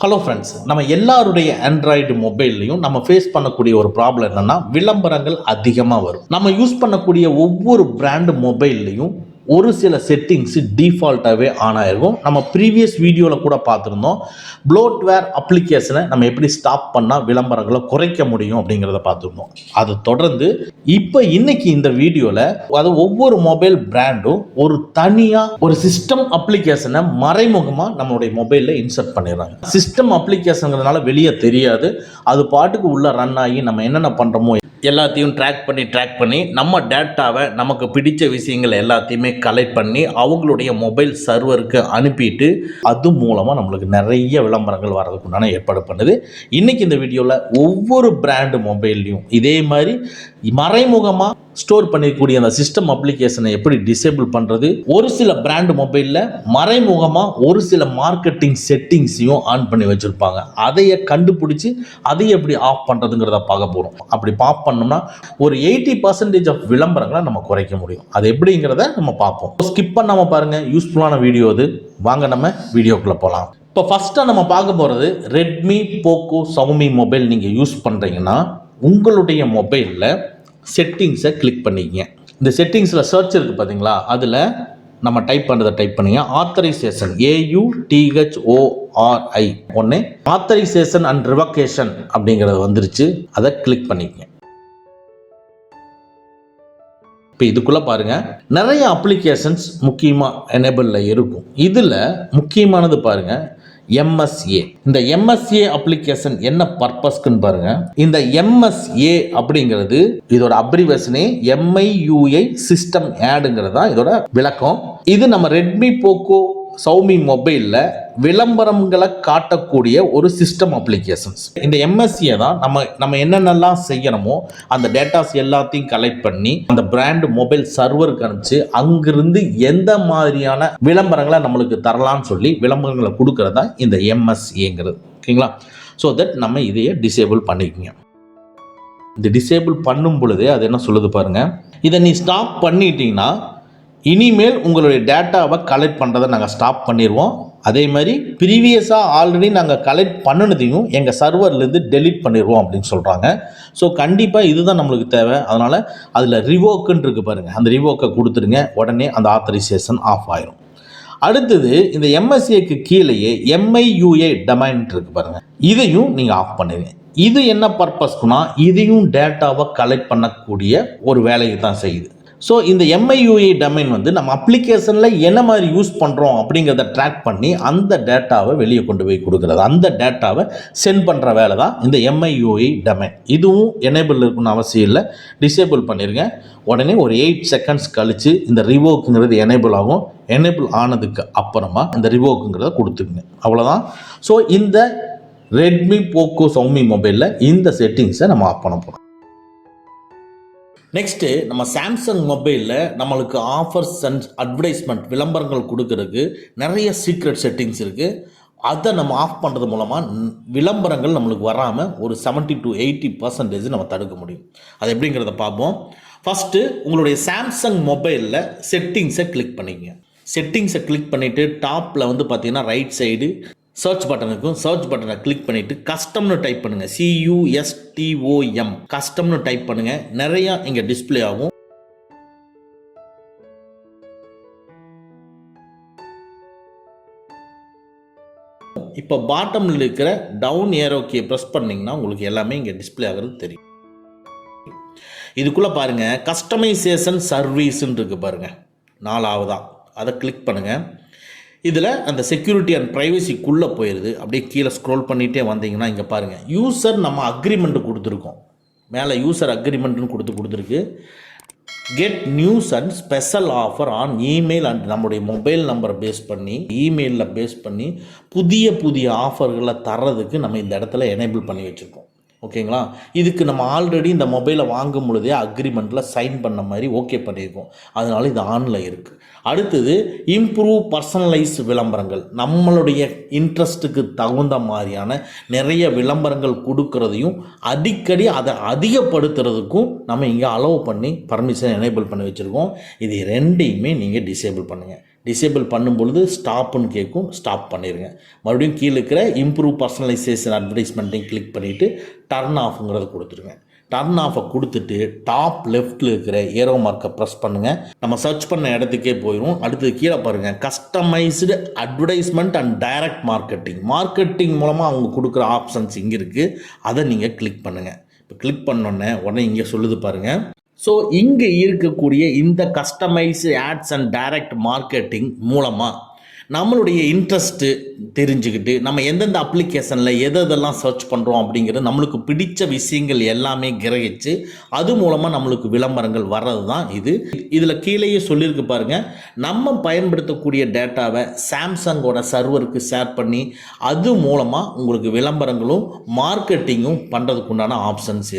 Hello friends, நம்ம எல்லாருடைய Android மொபைல்லையும் நம்ம ஃபேஸ் பண்ணக்கூடிய ஒரு ப்ராப்ளம் என்னன்னா விளம்பரங்கள் அதிகமாக வரும். நம்ம யூஸ் பண்ணக்கூடிய ஒவ்வொரு பிராண்டு மொபைல்லையும் ஒரு சில செட்டிங்ஸ் டிஃபால்ட்டாகவே ஆன் ஆகிருக்கும். நம்ம ப்ரீவியஸ் வீடியோவில் கூட பார்த்துருந்தோம். ப்ளோட்வேர் அப்ளிகேஷனை நம்ம எப்படி ஸ்டாப் பண்ணால் விளம்பரங்களை குறைக்க முடியும் அப்படிங்கிறத பார்த்துருந்தோம். அதை தொடர்ந்து இன்னைக்கு இந்த வீடியோவில் அது ஒவ்வொரு மொபைல் பிராண்டும் ஒரு தனியாக ஒரு சிஸ்டம் அப்ளிகேஷனை மறைமுகமாக நம்மளுடைய மொபைலில் இன்சர்ட் பண்ணிடுறாங்க. சிஸ்டம் அப்ளிகேஷனுங்கிறதுனால வெளியே தெரியாது, அது பாட்டுக்கு உள்ள ரன் ஆகி நம்ம என்னென்ன பண்ணுறோமோ எல்லாத்தையும் ட்ராக் பண்ணி நம்ம டேட்டாவை நமக்கு பிடிச்ச விஷயங்கள் எல்லாத்தையுமே கலெக்ட் பண்ணி அவங்களுடைய மொபைல் சர்வருக்கு அனுப்பிட்டு அது மூலமாக நம்மளுக்கு நிறைய விளம்பரங்கள் வர்றதுக்கு உண்டான ஏற்பாடு பண்ணுது. இன்றைக்கி இந்த வீடியோவில் ஒவ்வொரு பிராண்டு மொபைல்லையும் இதே மாதிரி மறைமுகமாக ஸ்டோர் பண்ணிக்கூடிய அந்த சிஸ்டம் அப்ளிகேஷனை எப்படி டிசேபிள் பண்ணுறது, ஒரு சில பிராண்டு மொபைலில் மறைமுகமாக ஒரு சில மார்க்கெட்டிங் செட்டிங்ஸையும் ஆன் பண்ணி வச்சுருப்பாங்க, அதையை கண்டுபிடிச்சி அதை எப்படி ஆஃப் பண்ணுறதுங்கிறத பார்க்க போகிறோம். அப்படி ஆஃப் பண்ணோம்னா ஒரு 80% ஆஃப் விளம்பரங்களை நம்ம குறைக்க முடியும். அது எப்படிங்கிறத நம்ம பார்ப்போம். ஸ்கிப் பண்ணாமல் பாருங்கள், யூஸ்ஃபுல்லான வீடியோ அது. வாங்க நம்ம வீடியோக்குள்ளே போகலாம். இப்போ ஃபஸ்ட்டாக நம்ம பார்க்க போகிறது ரெட்மி, போக்கோ, சவுமி மொபைல் நீங்கள் யூஸ் பண்ணுறீங்கன்னா உங்களுடைய மொபைலில் செட்டிங்ஸை கிளிக் பண்ணிக்கங்க. இந்த செட்டிங்ஸில் சர்ச் இருக்குது பார்த்தீங்களா, அதில் நம்ம டைப் பண்ணிங்க ஆத்தரைசேஷன், AUTHORI ஒன்று ஆத்தரைசேஷன் அண்ட் ரிவகேஷன் அப்படிங்கிறது வந்துருச்சு. அதை கிளிக் பண்ணிக்கங்க. இப்போ இதுக்குள்ளே பாருங்கள், நிறைய அப்ளிகேஷன்ஸ் முக்கியமாக எனேபிளில் இருக்கும். இதில் முக்கியமானது பாருங்கள் MSA. இந்த MSA அப்ளிகேஷன் என்ன பர்பஸ்க்குன்னு பாருங்க. இந்த MSA அப்படிங்கிறது இதோட அப்ரிவேஷனே MIUI சிஸ்டம் ஆடுங்கிறது தான் இதோட விளக்கம். இது நம்ம ரெட்மி, போக்கோ, சவுமி மொபைலில் விளம்பரங்களை காட்டக்கூடிய ஒரு சிஸ்டம் அப்ளிகேஷன்ஸ். இந்த MSA தான் நம்ம என்னென்னலாம் செய்யணுமோ அந்த டேட்டாஸ் எல்லாத்தையும் கலெக்ட் பண்ணி அந்த பிராண்ட் மொபைல் சர்வருக்கு அனுப்பிச்சு அங்கிருந்து எந்த மாதிரியான விளம்பரங்களை நம்மளுக்கு தரலாம்னு சொல்லி விளம்பரங்களை கொடுக்கறது தான் இந்த MSAங்கிறது. ஓகேங்களா? ஸோ தட் நம்ம இதையே டிசேபிள் பண்ணிக்கோங்க. இந்த டிசேபிள் பண்ணும் பொழுதே அது என்ன சொல்லுது பாருங்க, இதை நீ ஸ்டாப் பண்ணிட்டீங்கன்னா இனிமேல் உங்களுடைய டேட்டாவை கலெக்ட் பண்ணுறதை நாங்கள் ஸ்டாப் பண்ணிடுவோம். அதே மாதிரி ப்ரீவியஸாக ஆல்ரெடி நாங்கள் கலெக்ட் பண்ணினதையும் எங்கள் சர்வர்லேருந்து டெலீட் பண்ணிடுவோம் அப்படின்னு சொல்கிறாங்க. ஸோ கண்டிப்பாக இதுதான் நம்மளுக்கு தேவை. அதனால் அதில் ரிவோக்குன்னு இருக்குது பாருங்கள், அந்த ரிவோக்கை கொடுத்துருங்க, உடனே அந்த ஆத்தரைசேஷன் ஆஃப் ஆயிரும். அடுத்தது இந்த MSAக்கு கீழேயே MIUI டொமைன் இருக்குது பாருங்கள், இதையும் நீங்கள் ஆஃப் பண்ணிடுங்க. இது என்ன பர்பஸ்க்குனா இதையும் டேட்டாவை கலெக்ட் பண்ணக்கூடிய ஒரு வேலையை தான் செய்யுது. ஸோ இந்த MIUI டொமைன் வந்து நம்ம அப்ளிகேஷனில் என்ன மாதிரி யூஸ் பண்ணுறோம் அப்படிங்கிறத ட்ராக் பண்ணி அந்த டேட்டாவை வெளியே கொண்டு போய் கொடுக்குறது, அந்த டேட்டாவை சென்ட் பண்ணுற வேலை தான் இந்த MIUI டொமைன். இதுவும் எனேபிள் இருக்குன்னு அவசியம் இல்லை, டிசேபிள் பண்ணிடுங்க. உடனே ஒரு 8 செகண்ட்ஸ் கழித்து இந்த ரிவோக்குங்கிறது எனேபிள் ஆகும். எனேபிள் ஆனதுக்கு அப்புறமா இந்த ரிவோக்குங்கிறத கொடுத்துக்குங்க, அவ்வளோதான். ஸோ இந்த ரெட்மி, போக்கோ, சவுமி மொபைலில் இந்த செட்டிங்ஸை நம்ம ஆஃப் பண்ண போகிறோம். நெக்ஸ்ட்டு நம்ம சாம்சங் மொபைலில் நம்மளுக்கு ஆஃபர்ஸ் அண்ட் அட்வர்டைஸ்மெண்ட் விளம்பரங்கள் கொடுக்கறதுக்கு நிறைய சீக்ரெட் செட்டிங்ஸ் இருக்குது. அதை நம்ம ஆஃப் பண்ணுறது மூலமாக விளம்பரங்கள் நம்மளுக்கு வராமல் ஒரு 70 to 80% நம்ம தடுக்க முடியும். அது எப்படிங்கிறத பார்ப்போம். ஃபஸ்ட்டு உங்களுடைய சாம்சங் மொபைலில் செட்டிங்ஸை கிளிக் பண்ணிக்கங்க. செட்டிங்ஸை கிளிக் பண்ணிவிட்டு டாப்பில் வந்து பார்த்தீங்கன்னா ரைட் சைடு சர்ச் பட்டன் இருக்கும். சர்ச் பட்டனை கிளிக் பண்ணிவிட்டு கஸ்டம்னு டைப் பண்ணுங்கள், CUSTOM கஸ்டம்னு டைப் பண்ணுங்கள். நிறையா இங்கே டிஸ்பிளே ஆகும். இப்போ பாட்டமில் இருக்கிற டவுன் ஏரோ கீ ப்ரெஸ் பண்ணிங்கன்னா உங்களுக்கு எல்லாமே இங்கே டிஸ்பிளே ஆகிறது தெரியும். இதுக்குள்ளே பாருங்கள் கஸ்டமைசேஷன் சர்வீஸ்ன்னு இருக்குது பாருங்கள், 4ஆவதா அதை கிளிக் பண்ணுங்கள். இதில் அந்த செக்யூரிட்டி அண்ட் ப்ரைவசிக்குள்ளே போயிடுது. அப்படியே கீழே ஸ்க்ரோல் பண்ணிகிட்டே வந்தீங்கன்னா இங்கே பாருங்கள் யூசர் நம்ம அக்ரிமெண்ட்டு கொடுத்துருக்கோம். மேலே யூசர் அக்ரிமெண்ட்டுன்னு கொடுத்துருக்கு. Get news and special offer on email and நம்முடைய மொபைல் நம்பரை பேஸ் பண்ணி இமெயிலில் பேஸ் பண்ணி புதிய ஆஃபர்களை தர்றதுக்கு நம்ம இந்த இடத்துல எனேபிள் பண்ணி வச்சுருக்கோம். ஓகேங்களா? இதுக்கு நம்ம ஆல்ரெடி இந்த மொபைலை வாங்கும் பொழுதே அக்ரிமெண்ட்டில் சைன் பண்ண மாதிரி ஓகே பண்ணியிருக்கோம். அதனால இது ஆனில் இருக்குது. அடுத்தது இம்ப்ரூவ் பர்சனலைஸ் விளம்பரங்கள், நம்மளுடைய இன்ட்ரெஸ்ட்டுக்கு தகுந்த மாதிரியான நிறைய விளம்பரங்கள் கொடுக்கறதையும் அடிக்கடி அதை அதிகப்படுத்துறதுக்கும் நம்ம இங்கே அலோவ் பண்ணி பர்மிஷன் எனேபிள் பண்ணி வச்சுருக்கோம். இது ரெண்டையுமே நீங்கள் டிசேபிள் பண்ணுங்கள். டிசேபிள் பண்ணும்பொழுது ஸ்டாப்புன்னு கேட்கும், ஸ்டாப் பண்ணிடுங்க. மறுபடியும் கீழே இருக்கிற இம்ப்ரூவ் பர்சனலைசேஷன் அட்வர்டைஸ்மெண்ட்டையும் கிளிக் பண்ணிவிட்டு டர்ன் ஆஃப்ங்கிறத கொடுத்துருங்க. டர்ன் ஆஃபை கொடுத்துட்டு டாப் லெஃப்ட்டில் இருக்கிற ஏரோ மார்க்கை ப்ரெஸ் பண்ணுங்கள். நம்ம சர்ச் பண்ண இடத்துக்கே போயிடும். அடுத்தது கீழே பாருங்கள், customised advertisement and direct marketing மூலமாக அவங்க கொடுக்குற ஆப்ஷன்ஸ் இங்கே இருக்குது. அதை நீங்கள் கிளிக் பண்ணுங்கள். இப்போ கிளிக் பண்ணோன்னே உடனே இங்கே சொல்லுது பாருங்கள். ஸோ இங்கே இருக்கக்கூடிய இந்த customised ads and direct marketing மூலமாக நம்மளுடைய இன்ட்ரெஸ்ட்டு தெரிஞ்சுக்கிட்டு நம்ம எந்தெந்த அப்ளிகேஷனில் எதெல்லாம் சர்ச் பண்ணுறோம் அப்படிங்கிறது நம்மளுக்கு பிடிச்ச விஷயங்கள் எல்லாமே கிரகிச்சு அது மூலமாக நம்மளுக்கு விளம்பரங்கள் வர்றது தான் இது. இதில் கீழேயே சொல்லியிருக்கு பாருங்கள், நம்ம பயன்படுத்தக்கூடிய டேட்டாவை சாம்சங்கோட சர்வருக்கு ஷேர் பண்ணி அது மூலமாக உங்களுக்கு விளம்பரங்களும் மார்க்கெட்டிங்கும் பண்ணுறதுக்கு உண்டான ஆப்ஷன்ஸ்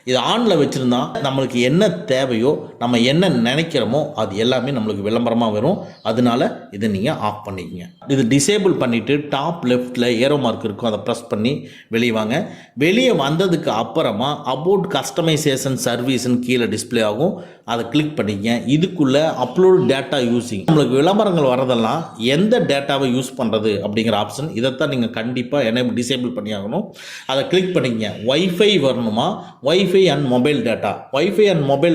இது ஆனில் வச்சுருந்தா நம்மளுக்கு என்ன தேவையோ நம்ம என்ன நினைக்கிறோமோ அது எல்லாமே நம்மளுக்கு விளம்பரமாக வரும். அதனால இதை நீங்கள் ஆஃப் பண்ணிக்கங்க. இது டிசேபிள் பண்ணிவிட்டு டாப் லெஃப்ட்டில் ஏரோ மார்க் இருக்கும், அதை ப்ரெஸ் பண்ணி வெளியே வாங்க. வெளியே வந்ததுக்கு அப்புறமா அபவுட் கஸ்டமைசேஷன் சர்வீஸ்ன்னு கீழே டிஸ்பிளே ஆகும், அதை கிளிக் பண்ணிக்கங்க. இதுக்குள்ளே அப்லோட் டேட்டா யூஸிங் நம்மளுக்கு விளம்பரங்கள் வரதெல்லாம் எந்த டேட்டாவை யூஸ் பண்ணுறது அப்படிங்கிற ஆப்ஷன் இதைத்தான் நீங்கள் கண்டிப்பாக டிசேபிள் பண்ணி ஆகணும். அதை கிளிக் பண்ணிக்கங்க. வைஃபை வரணுமா, வைஃபை அண்ட் மொபைல்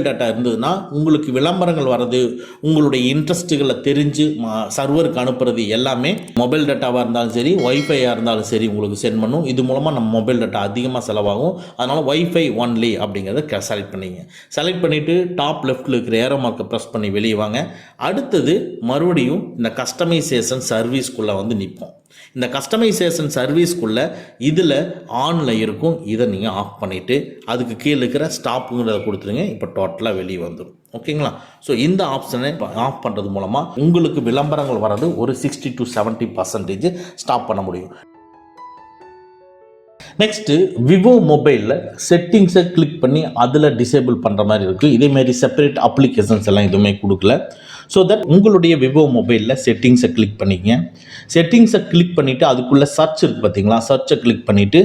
டேட்டா இருந்ததுன்னா உங்களுக்கு விளம்பரங்கள் வர்றது உங்களுடைய இன்ட்ரெஸ்ட்டுகளை தெரிஞ்சு சர்வருக்கு அனுப்புறது எல்லாமே மொபைல் டேட்டாவாக இருந்தாலும் சரி வைஃபையாக இருந்தாலும் சரி உங்களுக்கு சென்ட் பண்ணும். இது மூலமாக நம்ம மொபைல் டேட்டா அதிகமாக செலவாகும். அதனால் வைஃபை ஒன்லி அப்படிங்கிறத செலக்ட் பண்ணிங்க. செலக்ட் பண்ணிவிட்டு டாப் லெஃப்ட்டில் இருக்கிற ஏரோ மார்க்கை ப்ரெஸ் பண்ணி வெளியே வாங்க. அடுத்தது மறுபடியும் இந்த கஸ்டமைசேஷன் சர்வீஸ்க்குள்ளே வந்து நிற்போம். இந்த கஸ்டமைசேஷன் சர்வீஸ்க்குள்ளே இதில் ஆனில் இருக்கும், இதை நீங்கள் ஆஃப் பண்ணிவிட்டு அதுக்கு கீழே இருக்கிற ஸ்டாப்புங்கிறத கொடுத்துருங்க. இப்போ டோட்டலாக வெளியே வந்துடும். ஓகேங்களா? ஸோ இந்த ஆப்ஷனை ஆஃப் பண்ணுறது மூலமாக உங்களுக்கு விளம்பரங்கள் வர்றது ஒரு 60 to 70% ஸ்டாப் பண்ண முடியும். நெக்ஸ்ட்டு விவோ மொபைலில் செட்டிங்ஸை கிளிக் பண்ணி அதில் டிசேபிள் பண்ணுற மாதிரி இருக்குது. இதேமாரி செப்பரேட் அப்ளிகேஷன்ஸ் எல்லாம் எதுவுமே கொடுக்கல. ஸோ தட் உங்களுடைய விவோ மொபைலில் செட்டிங்ஸை கிளிக் பண்ணிக்கங்க. செட்டிங்ஸை கிளிக் பண்ணிவிட்டு அதுக்குள்ளே சர்ச் இருக்குது பார்த்தீங்களா, சர்ச்சை கிளிக் பண்ணிவிட்டு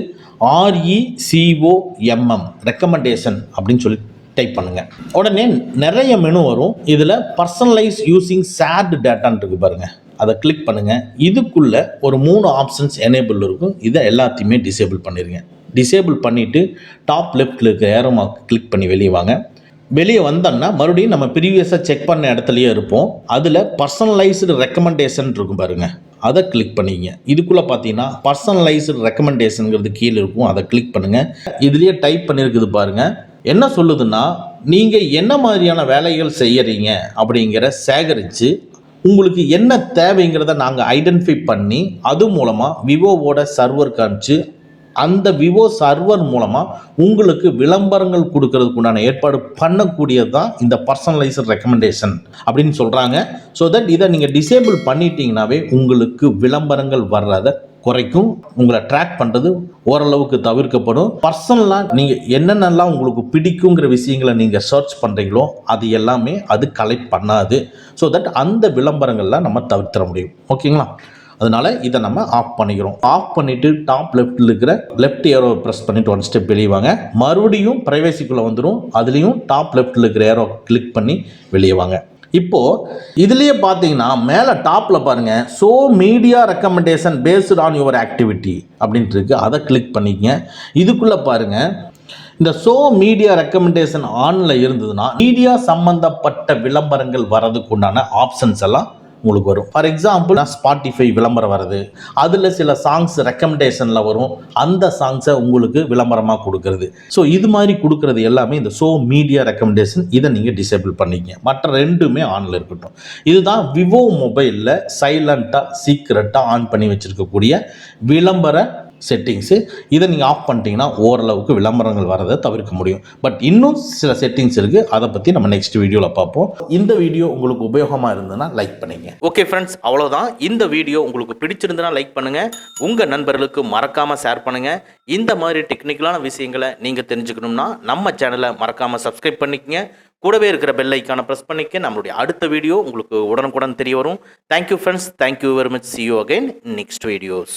RECOMM ரெக்கமெண்டேஷன் அப்படின்னு சொல்லி டைப் பண்ணுங்கள். உடனே நிறைய மெனு வரும். இதில் பர்சனலைஸ் யூஸிங் ஷேர்டு டேட்டான்னு இருக்குது பாருங்கள், அதை கிளிக் பண்ணுங்கள். இதுக்குள்ளே ஒரு 3 ஆப்ஷன்ஸ் எனேபிள் இருக்கும். இதை எல்லாத்தையுமே டிசேபிள் பண்ணிடுங்க. டிசேபிள் பண்ணிவிட்டு டாப் லெஃப்ட்டில் இருக்கிற ஏரோ மார்க் கிளிக் பண்ணி வெளியே வாங்க. வெளியே வந்தோம்னா மறுபடியும் நம்ம ப்ரீவியஸாக செக் பண்ண இடத்துலையே இருப்போம். அதில் பர்சனலைஸ்டு ரெக்கமெண்டேஷன் இருக்கும் பாருங்கள், அதை கிளிக் பண்ணிங்க. இதுக்குள்ளே பார்த்தீங்கன்னா பர்சனலைஸ்டு ரெக்கமெண்டேஷனுங்கிறது கீழே இருக்கும், அதை கிளிக் பண்ணுங்கள். இதுலேயே டைப் பண்ணியிருக்குது பாருங்கள். என்ன சொல்லுதுன்னா, நீங்கள் என்ன மாதிரியான வேலைகள் செய்கிறீங்க அப்படிங்கிற சேகரித்து உங்களுக்கு என்ன தேவைங்கிறத நாங்கள் ஐடென்டிஃபை பண்ணி அது மூலமாக விவோவோட சர்வருக்கு அனுப்பிச்சு அந்த விவோ சர்வர் மூலமாக உங்களுக்கு விளம்பரங்கள் கொடுக்கறதுக்கு உண்டான ஏற்பாடு பண்ணக்கூடியது தான் இந்த பர்சனலைஸ்டு ரெக்கமெண்டேஷன் அப்படின்னு சொல்கிறாங்க. ஸோ தட் இதை நீங்கள் டிசேபிள் பண்ணிட்டீங்கன்னாவே உங்களுக்கு விளம்பரங்கள் வர்றதை குறைக்கும். உங்களை ட்ராக் பண்ணுறது ஓரளவுக்கு தவிர்க்கப்படும். பர்சனலாக நீங்கள் என்னென்னலாம் உங்களுக்கு பிடிக்குங்கிற விஷயங்களை நீங்கள் சர்ச் பண்ணுறீங்களோ அது எல்லாமே அது கலெக்ட் பண்ணாது. ஸோ தட் அந்த விளம்பரங்கள்லாம் நம்ம தவிர்த்திட முடியும். ஓகேங்களா? அதனால் இதை நம்ம ஆஃப் பண்ணிக்கிறோம். ஆஃப் பண்ணிவிட்டு டாப் லெஃப்ட்டில் இருக்கிற லெஃப்ட் ஏரோ ப்ரெஸ் பண்ணிவிட்டு 1 ஸ்டெப் வெளியே வாங்க. மறுபடியும் ப்ரைவேசிக்குள்ளே வந்துடும். அதுலேயும் டாப் லெஃப்ட்டில் இருக்கிற ஏரோ கிளிக் பண்ணி வெளியே வாங்க. இப்போது இதுலேயே பார்த்தீங்கன்னா மேலே டாப்பில் பாருங்கள், show media recommendation based on your activity அப்படின்ட்டு இருக்குது, அதை கிளிக் பண்ணிக்கங்க. இதுக்குள்ளே பாருங்கள், இந்த ஷோ மீடியா ரெக்கமெண்டேஷன் ஆனில் இருந்ததுன்னா மீடியா சம்மந்தப்பட்ட விளம்பரங்கள் வர்றதுக்கு உண்டான ஆப்ஷன்ஸ் எல்லாம் உங்களுக்கு வரும். ஃபார் எக்ஸாம்பிள் ஸ்பாட்டிஃபை விளம்பரம் வருது, அதில் சில சாங்ஸ் ரெக்கமெண்டேஷனில் வரும், அந்த சாங்ஸை உங்களுக்கு விளம்பரமாக கொடுக்கறது. ஸோ இது மாதிரி கொடுக்கறது எல்லாமே இந்த ஷோ மீடியா ரெக்கமெண்டேஷன், இதை நீங்கள் டிசேபிள் பண்ணிக்கங்க. மற்ற ரெண்டுமே ஆனில் இருக்கட்டும். இதுதான் விவோ மொபைலில் சைலண்ட்டாக சீக்ரெட்டாக ஆன் பண்ணி வச்சுருக்கக்கூடிய விளம்பர செட்டிங்ஸு. இதை நீங்கள் ஆஃப் பண்ணிட்டீங்கன்னா ஓரளவுக்கு விளம்பரங்கள் வரதை தவிர்க்க முடியும். பட் இன்னும் சில செட்டிங்ஸ் இருக்குது, அதை பற்றி நம்ம நெக்ஸ்ட் வீடியோவில் பார்ப்போம். இந்த வீடியோ உங்களுக்கு உபயோகமாக இருந்ததுன்னா லைக் பண்ணுங்க. ஓகே ஃப்ரெண்ட்ஸ், அவ்வளோதான். இந்த வீடியோ உங்களுக்கு பிடிச்சிருந்ததுன்னா லைக் பண்ணுங்கள், உங்கள் நண்பர்களுக்கு மறக்காமல் ஷேர் பண்ணுங்கள். இந்த மாதிரி டெக்னிக்கலான விஷயங்களை நீங்கள் தெரிஞ்சுக்கணும்னா நம்ம சேனலை மறக்காமல் சப்ஸ்கிரைப் பண்ணிக்கங்க. கூடவே இருக்கிற பெல் ஐக்கானை ப்ரெஸ் பண்ணிக்க. நம்மளுடைய அடுத்த வீடியோ உங்களுக்கு உடனுக்குடன் தெரிய வரும். Thank you friends, thank you very much. see you again in next videos.